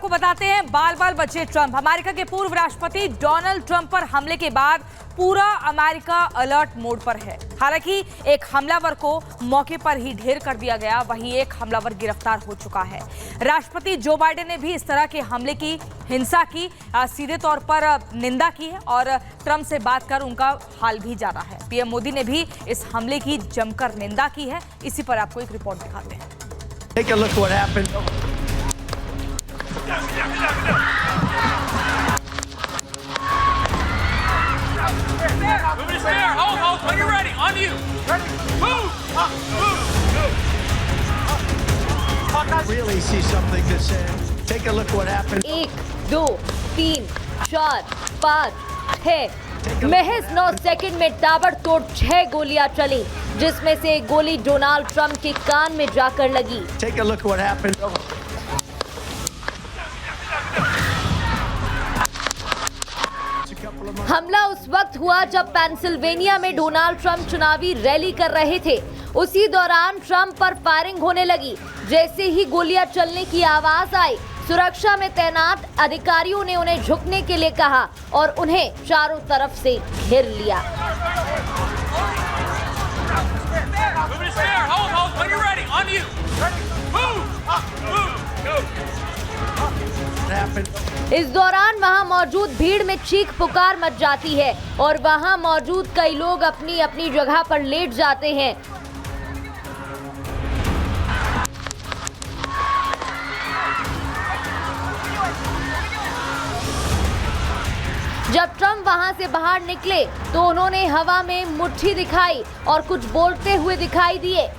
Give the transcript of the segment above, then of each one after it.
आपको बताते हैं, बाल बाल बचे ट्रंप। अमेरिका के पूर्व राष्ट्रपति डोनाल्ड ट्रंप पर हमले के बाद पूरा अमेरिका अलर्ट मोड पर है। हालांकि एक हमलावर को मौके पर ही ढेर कर दिया गया, वहीं एक हमलावर गिरफ्तार हो चुका है। राष्ट्रपति जो बाइडेन ने भी इस तरह के हमले की, हिंसा की सीधे तौर पर निंदा की है और ट्रंप से बात कर उनका हाल भी जाना है। पीएम मोदी ने भी इस हमले की जमकर निंदा की है। इसी पर आपको एक रिपोर्ट दिखाते हैं। Take a look what happened. Moving his hair. Hold. When you're ready. On you. Ready. Move. Really see something that said, take a look what happened. 1, 2, 3, 4, 5, 6 महज 9 सेकंड में ताबड़तोड़ 6 गोलियां चली, जिसमें से एक गोली डोनाल्ड ट्रंप के कान में जाकर लगी। Take a look what happened. हमला उस वक्त हुआ जब पेंसिल्वेनिया में डोनाल्ड ट्रंप चुनावी रैली कर रहे थे। उसी दौरान ट्रंप पर फायरिंग होने लगी। जैसे ही गोलियां चलने की आवाज आई, सुरक्षा में तैनात अधिकारियों ने उन्हें झुकने के लिए कहा और उन्हें चारों तरफ से घेर लिया। Moving his hair. Hold. When you're ready. On you. Ready. Move. Go. What happened? इस दौरान वहां मौजूद भीड़ में चीख पुकार मच जाती है और वहां मौजूद कई लोग अपनी अपनी जगह पर लेट जाते हैं। जब ट्रंप वहां से बाहर निकले तो उन्होंने हवा में मुट्ठी दिखाई और कुछ बोलते हुए दिखाई दिए।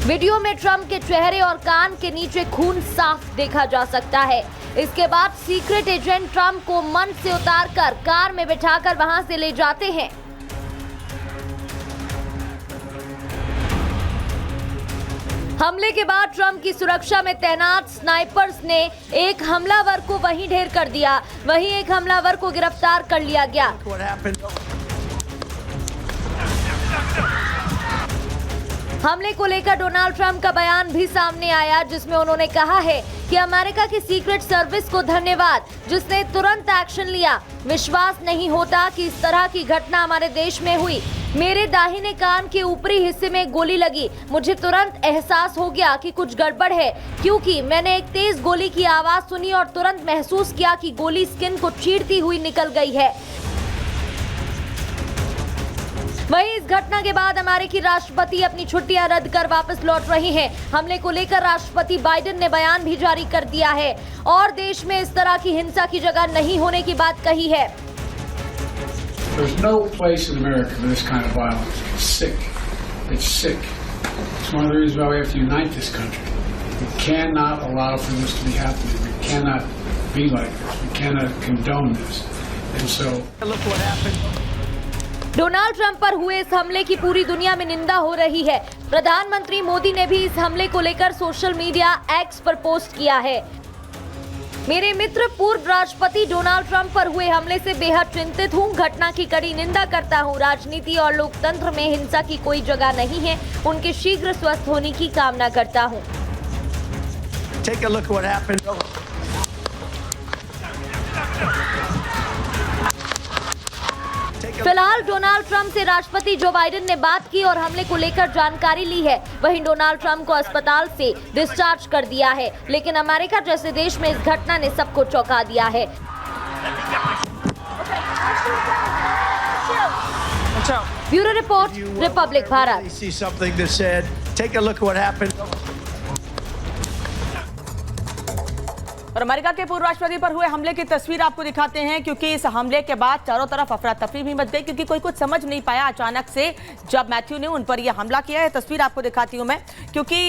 वीडियो में ट्रंप के चेहरे और कान के नीचे खून साफ देखा जा सकता है। इसके बाद सीक्रेट एजेंट ट्रंप को मंच से उतारकर कार में बिठाकर वहां से ले जाते हैं। हमले के बाद ट्रंप की सुरक्षा में तैनात स्नाइपर्स ने एक हमलावर को वहीं ढेर कर दिया, वहीं एक हमलावर को गिरफ्तार कर लिया गया। What happened? हमले को लेकर डोनाल्ड ट्रंप का बयान भी सामने आया, जिसमें उन्होंने कहा है कि अमेरिका की सीक्रेट सर्विस को धन्यवाद, जिसने तुरंत एक्शन लिया। विश्वास नहीं होता कि इस तरह की घटना हमारे देश में हुई। मेरे दाहिने कान के ऊपरी हिस्से में गोली लगी। मुझे तुरंत एहसास हो गया कि कुछ गड़बड़ है, क्योंकि मैंने एक तेज गोली की आवाज सुनी और तुरंत महसूस किया कि गोली स्किन को चीरती हुई निकल गई है। वहीं इस घटना के बाद अमेरिकी राष्ट्रपति अपनी छुट्टियां रद्द कर वापस लौट रहे हैं। हमले को लेकर राष्ट्रपति बाइडेन ने बयान भी जारी कर दिया है और देश में इस तरह की हिंसा की जगह नहीं होने की बात कही है। There's no place in America for this kind of violence. It's sick. It's sick. It's one of the reasons why we have to unite this country. We cannot allow for this to be happening. We cannot be like this. We cannot condone this. And so, Look what happened. Donald Trump पर हुए इस हमले की पूरी दुनिया में निंदा हो रही है। प्रधानमंत्री मोदी ने भी इस हमले को लेकर सोशल मीडिया एक्स पर पोस्ट किया है। मेरे मित्र पूर्व राष्ट्रपति डोनाल्ड ट्रंप पर हुए हमले से बेहद चिंतित हूं। घटना की कड़ी निंदा करता हूं। राजनीति और लोकतंत्र में हिंसा की कोई जगह नहीं है। उनके शीघ्र स्वस्थ होने की कामना करता हूं। Take a look what happened. फिलहाल डोनाल्ड ट्रंप से राष्ट्रपति जो बाइडेन ने बात की और हमले को लेकर जानकारी ली है। वहीं डोनाल्ड ट्रंप को अस्पताल से डिस्चार्ज कर दिया है, लेकिन अमेरिका जैसे देश में इस घटना ने सबको चौंका दिया है। Bureau report, Republic Bharat. Really see something that said, take a look what happened. और अमेरिका के पूर्व राष्ट्रपति पर हुए हमले की तस्वीर आपको दिखाते हैं, क्योंकि इस हमले के बाद चारों तरफ अफरा तफरी भी मच गई, क्योंकि कोई कुछ समझ नहीं पाया अचानक से जब मैथ्यू ने उन पर यह हमला किया है। तस्वीर आपको दिखाती हूं मैं, क्योंकि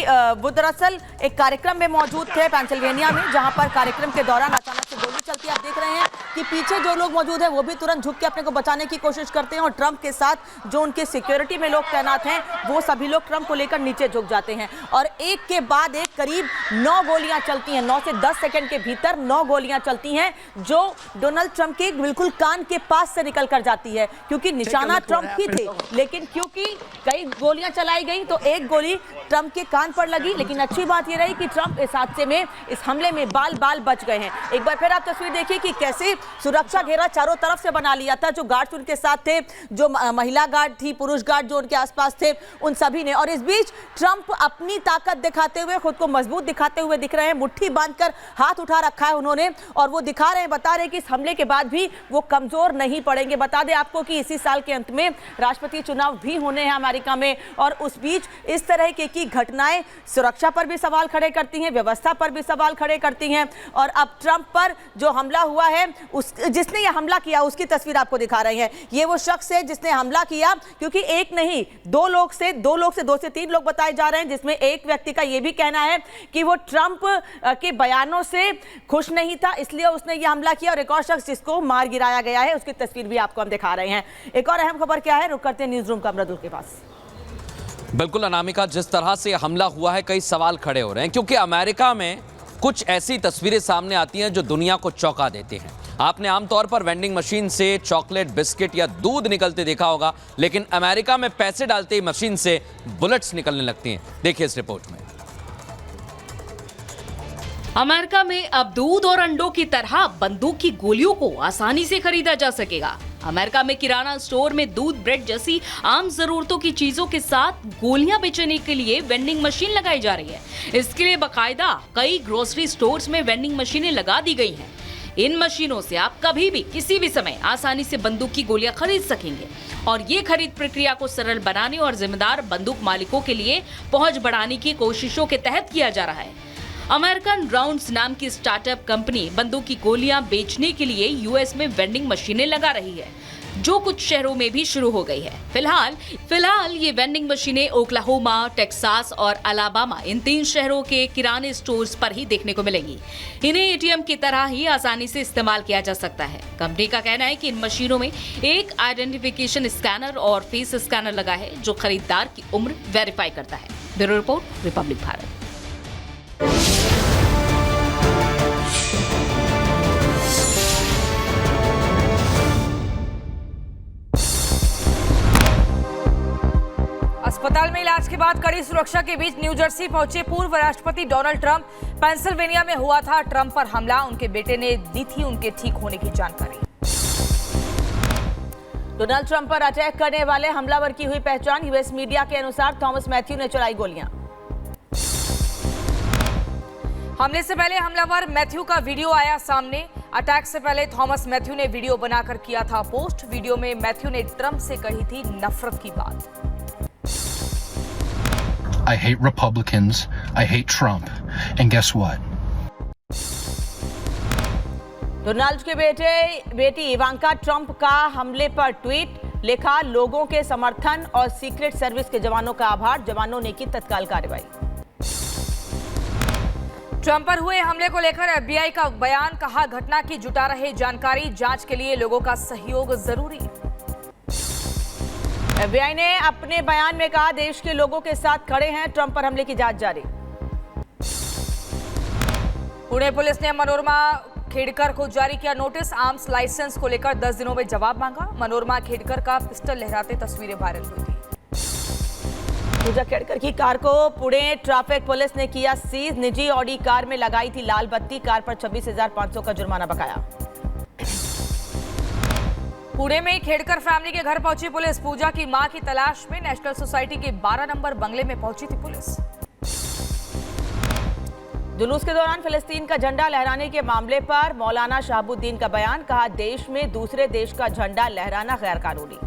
वो दरअसल एक कार्यक्रम में मौजूद थे पेंसिल्वेनिया में, जहां पर कार्यक्रम के दौरान अचानक से गोली चलती है। आप देख रहे हैं कि पीछे जो लोग मौजूद हैं वो भी तुरंत झुक के अपने को बचाने की कोशिश करते हैं और ट्रंप के साथ जो उनके सिक्योरिटी में लोग तैनात हैं वो सभी लोग ट्रंप को लेकर नीचे झुक जाते हैं और एक के बाद एक करीब 9 गोलियां चलती हैं। 9 से 10 सेकंड के भीतर 9 गोलियां चलती हैं जो डोनाल्ड ट्रंप के बिल्कुल कान के पास से निकल कर जाती है, क्योंकि निशाना ट्रंप ही थे, लेकिन क्योंकि कई गोलियां चलाई गई तो एक गोली ट्रंप के कान पर लगी। लेकिन अच्छी बात यह रही कि ट्रंप इस हादसे में, इस हमले में बाल बाल बच गए हैं। एक बार फिर आप तस्वीर देखिए कि कैसे सुरक्षा घेरा चारों तरफ से बना लिया था। जो गार्ड्स उनके साथ थे, जो महिला गार्ड थी, पुरुष गार्ड जो उनके आसपास थे, उन सभी ने। और इस बीच ट्रंप अपनी ताकत दिखाते हुए, खुद को मजबूत दिखाते हुए दिख रहे हैं। मुट्ठी बांधकर हाथ उठा रखा है उन्होंने और वो दिखा रहे हैं, बता रहे हैं कि इस हमले के बाद भी वो कमजोर नहीं पड़ेंगे। बता दें आपको कि इसी साल के अंत में राष्ट्रपति चुनाव भी होने हैं अमेरिका में और उस बीच इस तरह की घटनाएं सुरक्षा पर भी सवाल खड़े करती हैं, व्यवस्था पर भी सवाल खड़े करती हैं। और अब ट्रंप पर जो हमला हुआ है, जिसने ये हमला किया उसकी तस्वीर आपको दिखा रहे हैं। ये वो शख्स है जिसने हमला किया, क्योंकि एक नहीं दो से तीन लोग बताए जा रहे हैं, जिसमें एक व्यक्ति का ये भी कहना है कि वो ट्रंप के बयानों से खुश नहीं था, इसलिए उसने ये हमला किया। और एक और शख्स जिसको मार गिराया गया है उसकी तस्वीर भी आपको हम दिखा रहे हैं। एक और अहम खबर क्या है, रुक करते हैं न्यूज रूम का अमृतुल के पास। बिल्कुल अनामिका, जिस तरह से हमला हुआ है कई सवाल खड़े हो रहे हैं, क्योंकि अमेरिका में कुछ ऐसी तस्वीरें सामने आती हैं जो दुनिया को चौंका देते हैं। आपने आमतौर पर वेंडिंग मशीन से चॉकलेट, बिस्किट या दूध निकलते देखा होगा, लेकिन अमेरिका में पैसे डालते ही मशीन से बुलेट्स निकलने लगती हैं। देखिए इस रिपोर्ट में। अमेरिका में अब दूध और अंडों की तरह बंदूक की गोलियों को आसानी से खरीदा जा सकेगा। अमेरिका में किराना स्टोर में दूध, ब्रेड जैसी आम जरूरतों की चीजों के साथ गोलियां बेचने के लिए वेंडिंग मशीन लगाई जा रही है। इसके लिए बाकायदा कई ग्रोसरी स्टोर्स में वेंडिंग मशीनें लगा दी गई हैं। इन मशीनों से आप कभी भी किसी भी समय आसानी से बंदूक की गोलियां खरीद सकेंगे और ये खरीद प्रक्रिया को सरल बनाने और जिम्मेदार बंदूक मालिकों के लिए पहुंच बढ़ाने की कोशिशों के तहत किया जा रहा है। अमेरिकन राउंड्स नाम की स्टार्टअप कंपनी बंदूक की गोलियां बेचने के लिए यूएस में वेंडिंग मशीनें लगा रही है, जो कुछ शहरों में भी शुरू हो गई है। फिलहाल ये वेंडिंग मशीनें ओक्लाहोमा, टेक्सास और अलाबामा, इन 3 शहरों के किराने स्टोर्स पर ही देखने को मिलेंगी। इन्हें एटीएम की तरह ही आसानी से इस्तेमाल किया जा सकता है। कंपनी का कहना है कि इन मशीनों में एक आइडेंटिफिकेशन स्कैनर और फेस स्कैनर लगा है, जो खरीदार की उम्र वेरीफाई करता है। Bureau report, Republic Bharat. अस्पताल में इलाज के बाद कड़ी सुरक्षा के बीच न्यू जर्सी पहुंचे पूर्व राष्ट्रपति डोनाल्ड ट्रंप। पेंसिल्वेनिया में हुआ था ट्रंप पर हमला, उनके बेटे ने दी थी उनके ठीक होने की जानकारी। डोनाल्ड ट्रंप पर अटैक करने वाले हमलावर की हुई पहचान। यूएस मीडिया के अनुसार थॉमस मैथ्यू ने चलाई गोलियां। हमले से पहले हमलावर मैथ्यू का वीडियो आया सामने। अटैक से पहले थॉमस मैथ्यू ने वीडियो बनाकर किया था पोस्ट। वीडियो में मैथ्यू ने ट्रंप से कही थी नफरत की बात। I hate Republicans, I hate Trump, and guess what? Donald के बेटी इवांका ट्रंप का हमले पर ट्वीट लिखा, लोगों के समर्थन और सीक्रेट सर्विस के जवानों का आभार, जवानों ने की तत्काल कार्रवाई। ट्रंप पर हुए हमले को लेकर एफबीआई का बयान, कहा घटना की जुटा रहे जानकारी, जांच के लिए लोगों का सहयोग जरूरी। एफबीआई ने अपने बयान में कहा, देश के लोगों के साथ खड़े हैं, ट्रंप पर हमले की जांच जारी। पुणे पुलिस ने मनोरमा खेड़कर को जारी किया नोटिस। आर्म्स लाइसेंस को लेकर 10 दिनों में जवाब मांगा। मनोरमा खेड़कर का पिस्टल लहराते तस्वीरें वायरल हुई थी। पूजा खेड़कर की कार को पुणे ट्रैफिक पुलिस ने किया सीज। निजी ऑडी कार में लगाई थी लाल बत्ती, कार पर 26,500 का जुर्माना बकाया। पुणे में खेड़कर फैमिली के घर पहुंची पुलिस। पूजा की मां की तलाश में नेशनल सोसाइटी के 12 नंबर बंगले में पहुंची थी पुलिस। जुलूस के दौरान फिलिस्तीन का झंडा लहराने के मामले पर मौलाना शहाबुद्दीन का बयान, कहा देश में दूसरे देश का झंडा लहराना गैर कानूनी।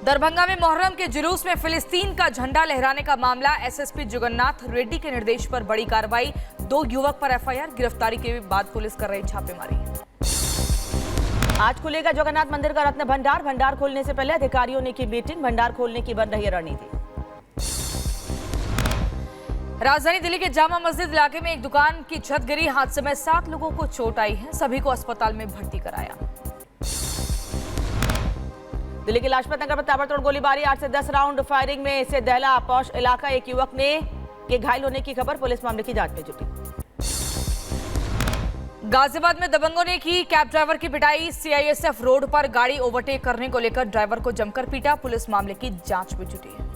दरभंगा में मुहर्रम के जुलूस में फिलिस्तीन का झंडा लहराने का मामला। एसएसपी जगन्नाथ रेड्डी के निर्देश पर बड़ी कार्रवाई। 2 युवक पर एफआईआर, गिरफ्तारी के बाद पुलिस कर रही छापेमारी। आज खुलेगा जगन्नाथ मंदिर का रत्न भंडार। भंडार खोलने से पहले अधिकारियों ने की मीटिंग, भंडार खोलने की बन रही रणनीति। राजधानी दिल्ली के जामा मस्जिद इलाके में एक दुकान की छत गिरी। हादसे में 7 लोगों को चोट आई है। सभी को अस्पताल में भर्ती कराया। दिल्ली के लाजपत नगर में ताबड़तोड़ गोलीबारी। 8 से 10 राउंड फायरिंग में से दहला पौश इलाका। एक युवक के घायल होने की खबर। पुलिस मामले की जांच में जुटी। गाजियाबाद में दबंगों ने की कैब ड्राइवर की पिटाई। सीआईएसएफ रोड पर गाड़ी ओवरटेक करने को लेकर ड्राइवर को जमकर पीटा। पुलिस मामले की जांच में जुटी है।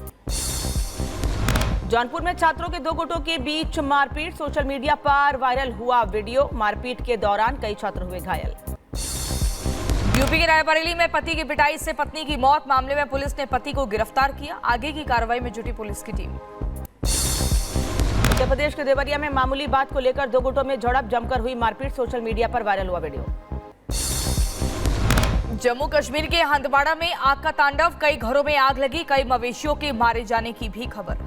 जौनपुर में छात्रों के 2 गुटों के बीच मारपीट। सोशल मीडिया पर वायरल हुआ वीडियो। मारपीट के दौरान कई छात्र हुए घायल। यूपी के रायबरेली में पति की पिटाई से पत्नी की मौत। मामले में पुलिस ने पति को गिरफ्तार किया। आगे की कार्रवाई में जुटी पुलिस की टीम। उत्तर प्रदेश के देवरिया में मामूली बात को लेकर 2 गुटों में झड़प। जमकर हुई मारपीट। सोशल मीडिया पर वायरल हुआ वीडियो। जम्मू कश्मीर के हंदवाड़ा में आग का तांडव। कई घरों में आग लगी। कई मवेशियों के मारे जाने की भी खबर।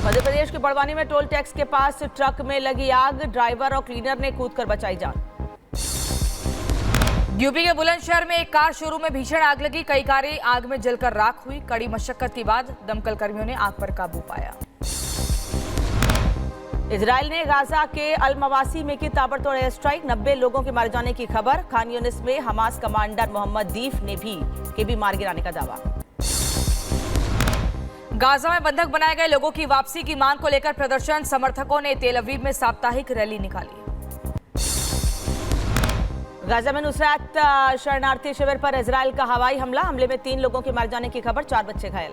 मध्य प्रदेश के बड़वानी में टोल टैक्स के पास ट्रक में लगी आग। ड्राइवर और क्लीनर ने कूदकर बचाई जान। यूपी के बुलंदशहर में एक कार शोरूम में भीषण आग लगी। कई कारें आग में जलकर राख हुई। कड़ी मशक्कत के बाद दमकल कर्मियों ने आग पर काबू पाया। इजराइल ने गाजा के अल मवासी में की ताबड़तोड़ एयर स्ट्राइक। 90 लोगों के मारे जाने की खबर। खान यूनिस में हमास कमांडर मोहम्मद दीफ ने भी मार गिराने का दावा। गाजा में बंधक बनाए गए लोगों की वापसी की मांग को लेकर प्रदर्शन। समर्थकों ने तेल अवीव में साप्ताहिक रैली निकाली। गाजा में नुसरत शरणार्थी शिविर पर इजराइल का हवाई हमला। हमले में 3 लोगों के मारे जाने की खबर। 4 बच्चे घायल।